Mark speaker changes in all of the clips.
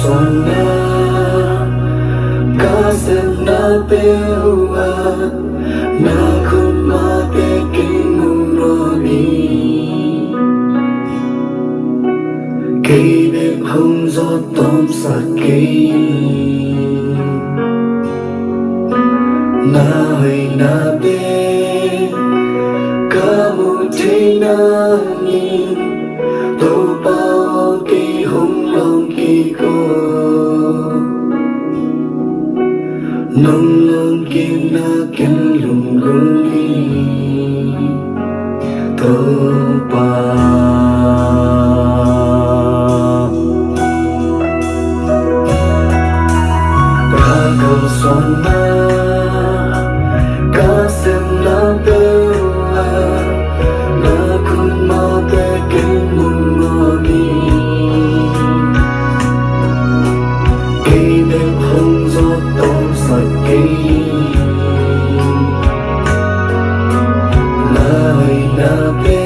Speaker 1: Sona kasih na pewa na kumate kingunoni kibip hung gió tóm sakei na hơi na be kamu thấy na nhìn tô bao kỳ hung lòng kỳ cô nông nông kim na kim lùng lùng đi tô ba ca cầu son na ca sem na bêu na kun ma te kim mùng ma đi cây đêm hông gió tóm sakei na hơi na be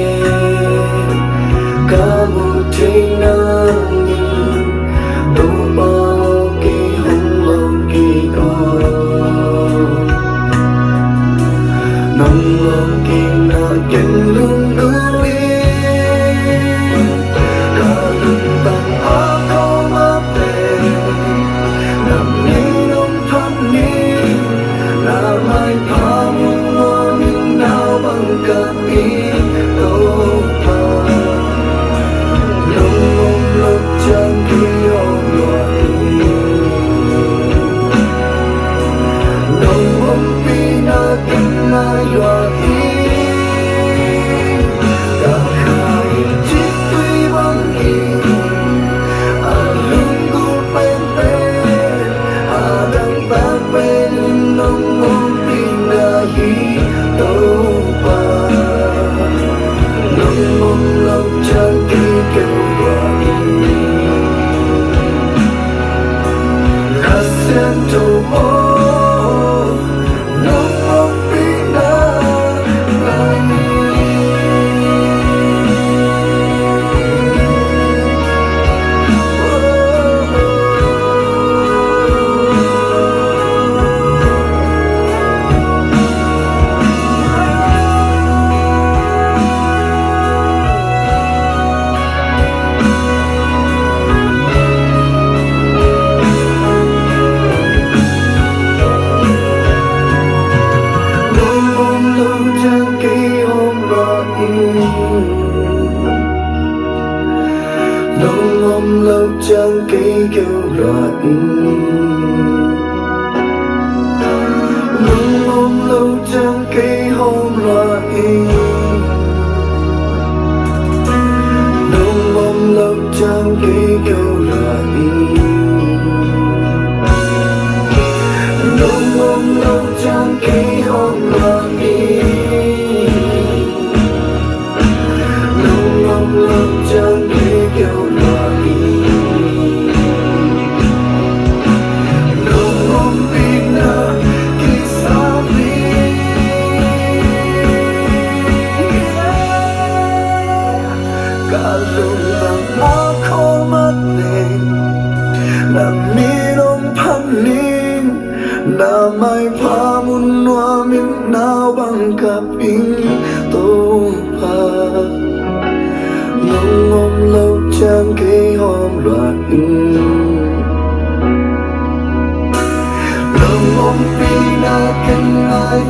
Speaker 1: kamu thấy na nhìn tô bao kỳ hung lòng kỳ co nông lòng kỳ na kinh lung lung đi cả lưng tăng áo khó mà về nằm đi nông thoát đi là mai pha muôn mơ mình nào bằng cả ý tô pa nông ôm lộc chẳng khi ôm loạn nông ôm pi na kinh mai loạn cả hai chiếc tuy vắng yên lưng cô bên bên đang ta bên nông ôm pi na hi tô pa nông ôm lộc chẳng khi kêu gọi khát sen tô ô nông ôm pi na nông ôm lâu chẳng cây kêu loạn nông ôm lâu chẳng cây hôm loạn nông ôm lâu chẳng cây kêu loạn nông ôm lâu chẳng cây hôm loạn nông ôm lâu chẳng cây kêu na mai pha mun noa min nao bang kaping tô pa nông ôm lâu chẳng cây hôm loạn nông ôm pi na kinh ai